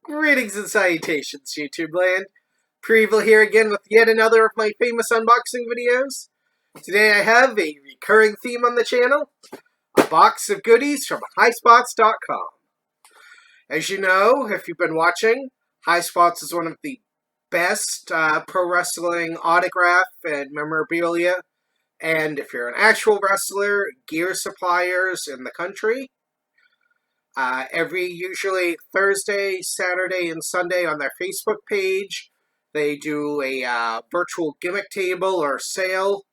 Greetings and salutations, YouTube land. Preevil here again with yet another of my famous unboxing videos. Today I have a recurring theme on the channel, a box of goodies from Highspots.com. As you know, if you've been watching, Highspots is one of the best pro wrestling autograph and memorabilia, and if you're an actual wrestler, gear suppliers in the country. Every usually Thursday, Saturday, and Sunday on their Facebook page, they do a virtual gimmick table or sale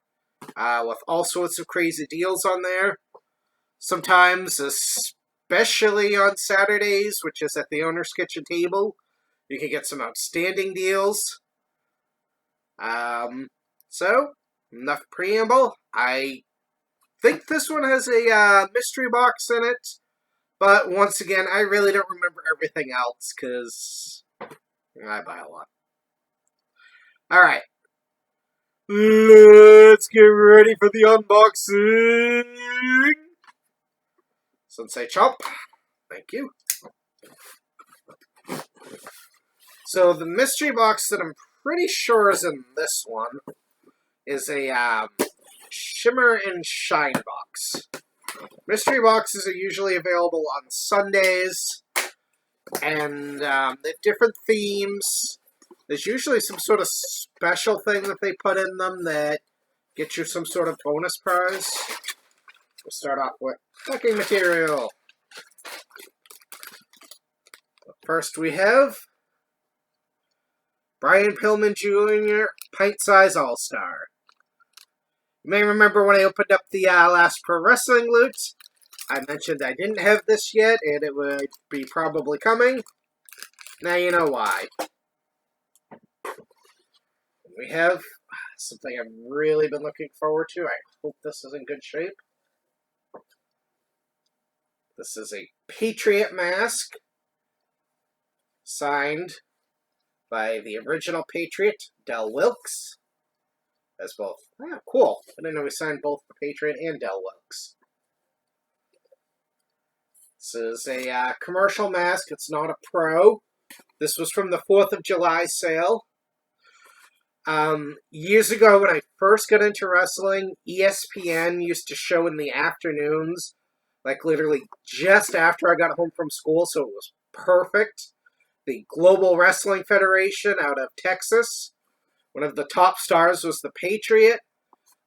with all sorts of crazy deals on there. Sometimes, especially on Saturdays, which is at the owner's kitchen table, you can get some outstanding deals. So, enough preamble. I think this one has a mystery box in it. But once again, I really don't remember everything else because I buy a lot. Alright. Let's get ready for the unboxing. Sensei Chomp. Thank you. So the mystery box that I'm pretty sure is in this one is a Shimmer and Shine box. Mystery boxes are usually available on Sundays, and they have different themes. There's usually some sort of special thing that they put in them that gets you some sort of bonus prize. We'll start off with packing material. First we have Brian Pillman Jr. Pint Size All-Star. You may remember when I opened up the last Pro Wrestling loot, I mentioned I didn't have this yet, and it would be probably coming. Now you know why. We have something I've really been looking forward to. I hope this is in good shape. This is a Patriot Mask, signed by the original Patriot, Del Wilkes. As both. Ah, cool. I didn't know we signed both the Patriot and Del Wilkes. This is a commercial mask. It's not a pro. This was from the 4th of July sale. Years ago when I first got into wrestling, ESPN used to show in the afternoons, like literally just after I got home from school, so it was perfect. The Global Wrestling Federation out of Texas. One of the top stars was the Patriot.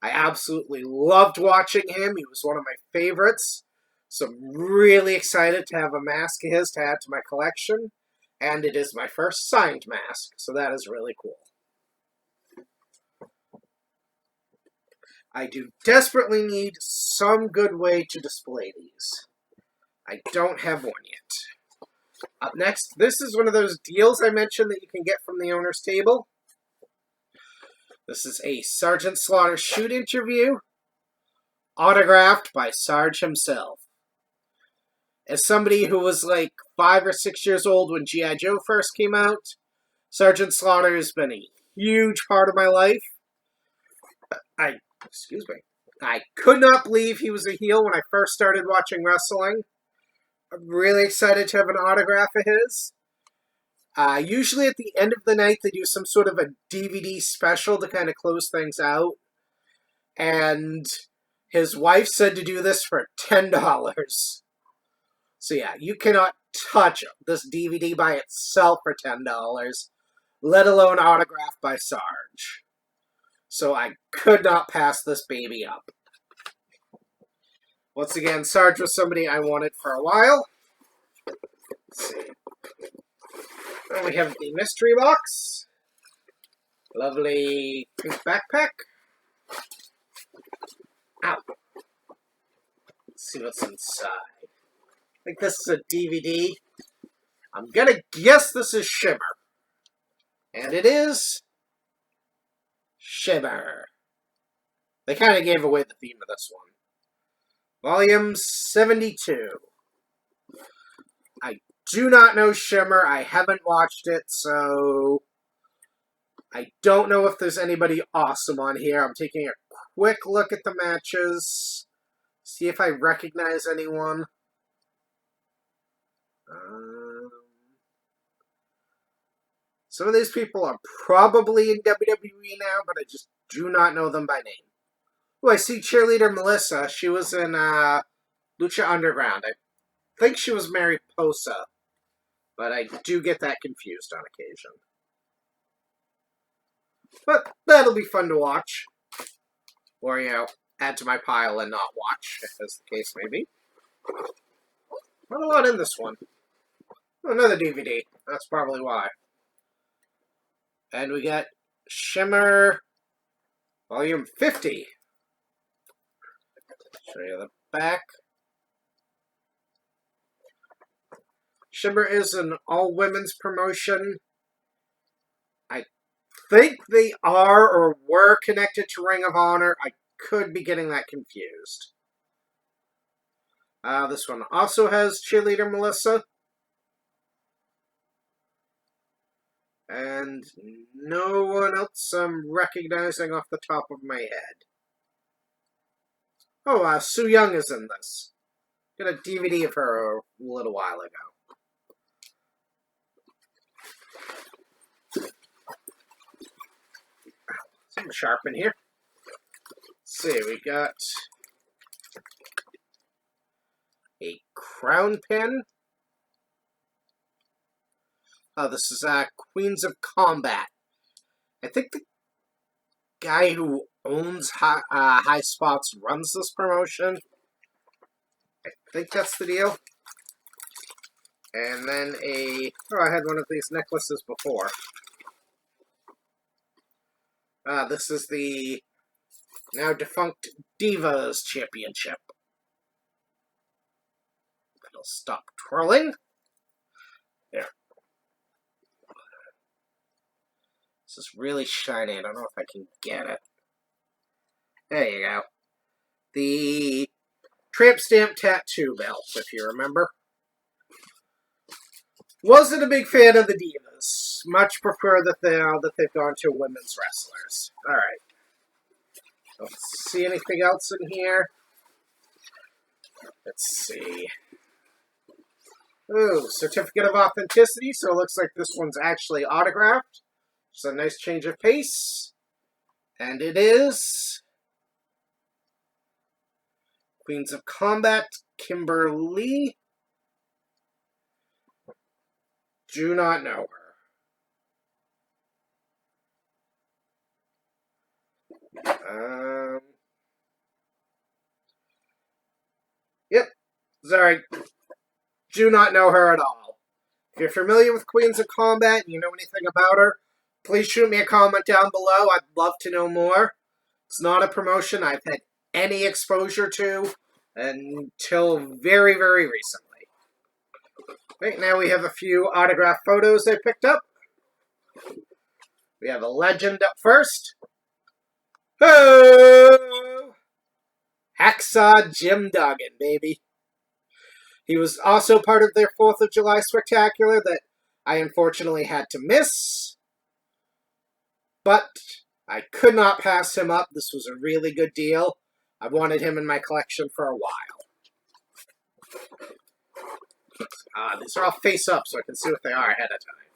I absolutely loved watching him. He was one of my favorites. So I'm really excited to have a mask of his to add to my collection. And it is my first signed mask, so that is really cool. I do desperately need some good way to display these. I don't have one yet. Up next, this is one of those deals I mentioned that you can get from the owner's table. This is a Sgt Slaughter shoot interview, autographed by Sarge himself. As somebody who was like 5 or 6 years old when G.I. Joe first came out, Sgt Slaughter has been a huge part of my life. I could not believe he was a heel when I first started watching wrestling. I'm really excited to have an autograph of his. Usually at the end of the night, they do some sort of a DVD special to kind of close things out. And his wife said to do this for $10. So yeah, you cannot touch this DVD by itself for $10, let alone autographed by Sarge. So I could not pass this baby up. Once again, Sarge was somebody I wanted for a while. Let's see. And we have the mystery box. Lovely pink backpack. Ow. Let's see what's inside. I think this is a DVD. I'm gonna guess this is Shimmer. And it is Shimmer. They kind of gave away the theme of this one. Volume 72. I do not know Shimmer. I haven't watched it, so I don't know if there's anybody awesome on here. I'm taking a quick look at the matches, see if I recognize anyone. Some of these people are probably in WWE now, but I just do not know them by name. Oh, I see cheerleader Melissa. She was in Lucha Underground. I think she was Mariposa, but I do get that confused on occasion. But that'll be fun to watch. Or, add to my pile and not watch, as the case may be. Not a lot in this one. Oh, another DVD. That's probably why. And we got Shimmer Volume 50. Show you the back. Shimmer is an all-women's promotion. I think they are or were connected to Ring of Honor. I could be getting that confused. This one also has cheerleader Melissa. And no one else I'm recognizing off the top of my head. Oh, Su Young is in this. Got a DVD of her a little while ago. Something sharp in here. Let's see, we got a crown pin. Oh, this is Queens of Combat. I think the guy who owns Highspots runs this promotion. I think that's the deal. And then I had one of these necklaces before. This is the now defunct Divas Championship. It'll stop twirling. There. This is really shiny. I don't know if I can get it. There you go. The Tramp Stamp Tattoo belt, if you remember. Wasn't a big fan of the Divas. Much prefer that they've gone to women's wrestlers. Alright. Don't see anything else in here. Let's see. Ooh, certificate of authenticity, so it looks like this one's actually autographed. Just a nice change of pace. And it is Queens of Combat, Kimberly. Do not know her. Yep. Sorry. Do not know her at all. If you're familiar with Queens of Combat and you know anything about her, please shoot me a comment down below. I'd love to know more. It's not a promotion I've had any exposure to until very, very recently. Right now we have a few autographed photos I picked up. We have a legend up first. Oh! Hacksaw Jim Duggan, baby. He was also part of their 4th of July Spectacular that I unfortunately had to miss. But I could not pass him up. This was a really good deal. I wanted him in my collection for a while. These are all face up so I can see what they are ahead of time.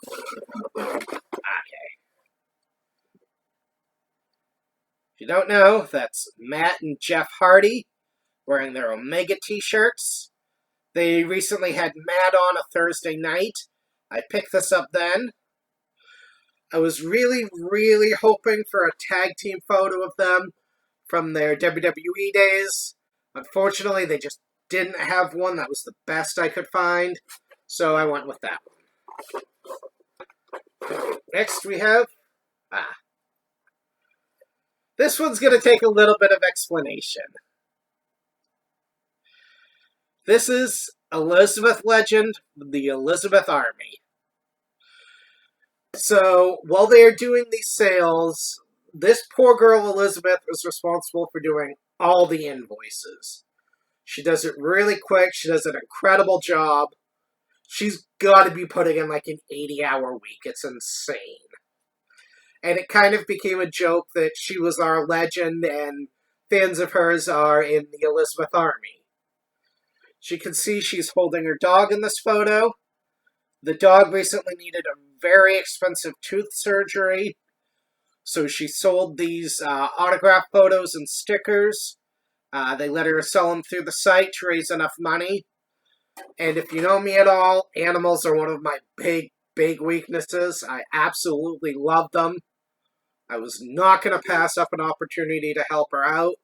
Okay. If you don't know, that's Matt and Jeff Hardy wearing their Omega t-shirts. They recently had Matt on a Thursday night. I picked this up then. I was really, really hoping for a tag team photo of them from their WWE days. Unfortunately, they just didn't have one. That was the best I could find, so I went with that one. Next we have... This one's going to take a little bit of explanation. This is Elizabeth Legend, the Elizabeth Army. So, while they are doing these sales, this poor girl Elizabeth is responsible for doing all the invoices. She does it really quick. She does an incredible job. She's got to be putting in like an 80-hour week. It's insane. And it kind of became a joke that she was our legend and fans of hers are in the Elizabeth Army. As you can see, she's holding her dog in this photo. The dog recently needed a very expensive tooth surgery. So she sold these autograph photos and stickers. They let her sell them through the site to raise enough money. And if you know me at all, animals are one of my big weaknesses. I absolutely love them. I was not going to pass up an opportunity to help her out.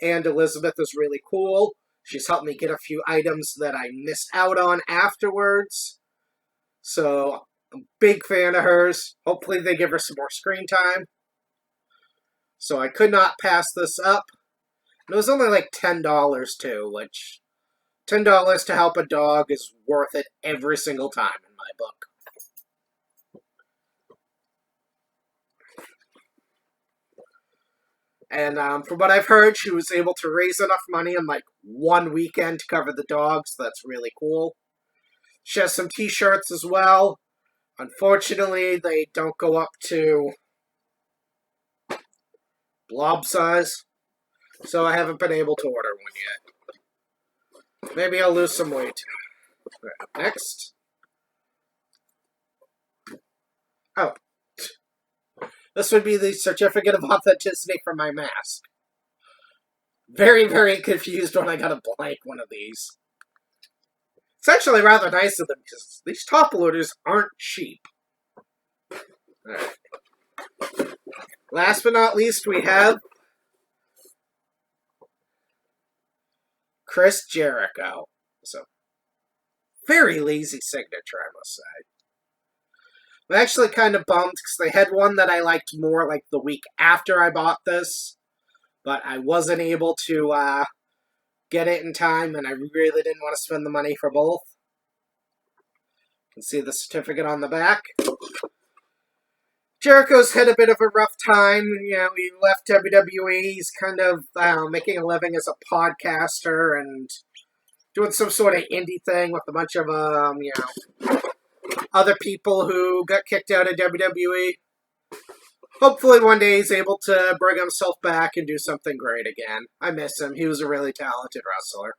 And Elizabeth is really cool. She's helped me get a few items that I missed out on afterwards. So, I'm a big fan of hers. Hopefully they give her some more screen time. So I could not pass this up. And it was only like $10 too, which $10 to help a dog is worth it every single time in my book. And from what I've heard, she was able to raise enough money in like one weekend to cover the dogs. So that's really cool. She has some t-shirts as well. Unfortunately, they don't go up to blob size. So I haven't been able to order one yet. Maybe I'll lose some weight. Right, next. Oh. This would be the certificate of authenticity for my mask. Very confused when I got a blank one of these. It's actually rather nice of them because these top loaders aren't cheap. Alright. Last but not least, we have Chris Jericho. So, very lazy signature, I must say. I'm actually kind of bummed because they had one that I liked more like the week after I bought this. But I wasn't able to get it in time, and I really didn't want to spend the money for both. You can see the certificate on the back. Jericho's had a bit of a rough time. You know, he left WWE. He's kind of, making a living as a podcaster and doing some sort of indie thing with a bunch of, other people who got kicked out of WWE. Hopefully one day he's able to bring himself back and do something great again. I miss him. He was a really talented wrestler.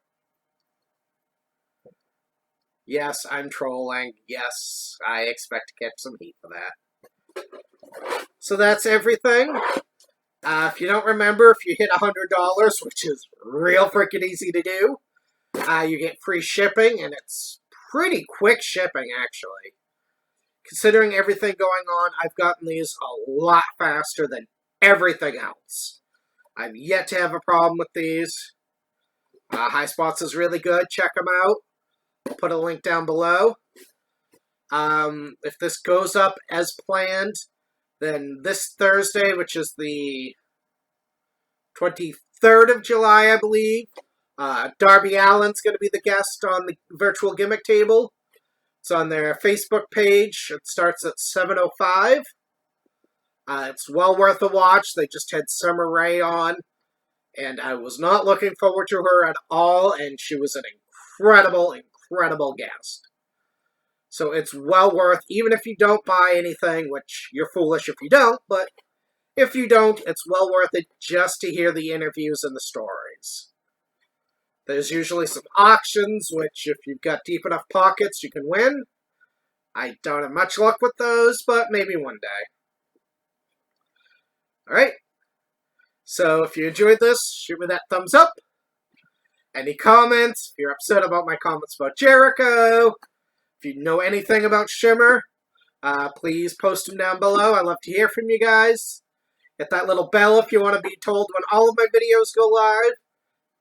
Yes, I'm trolling. Yes, I expect to catch some heat for that. So that's everything. If you don't remember, if you hit $100, which is real freaking easy to do, you get free shipping, and it's pretty quick shipping, actually. Considering everything going on, I've gotten these a lot faster than everything else. I've yet to have a problem with these. Highspots is really good. Check them out. I'll put a link down below. If this goes up as planned, then this Thursday, which is the 23rd of July, I believe, Darby Allin's going to be the guest on the virtual gimmick table. It's on their Facebook page. It starts at 7:05. It's well worth a watch. They just had Summer Rae on, and I was not looking forward to her at all, and she was an incredible guest. So it's well worth, even if you don't buy anything, which you're foolish if you don't, but if you don't, it's well worth it just to hear the interviews and the stories. There's usually some auctions, which if you've got deep enough pockets, you can win. I don't have much luck with those, but maybe one day. Alright. So if you enjoyed this, shoot me that thumbs up. Any comments? If you're upset about my comments about Jericho, if you know anything about Shimmer, please post them down below. I love to hear from you guys. Hit that little bell if you want to be told when all of my videos go live.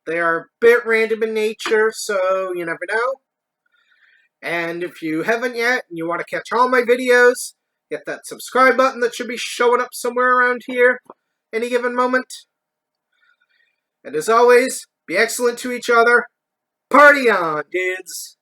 They are a bit random in nature, so you never know. And if you haven't yet and you want to catch all my videos, hit that subscribe button that should be showing up somewhere around here any given moment. And as always, be excellent to each other. Party on, dudes!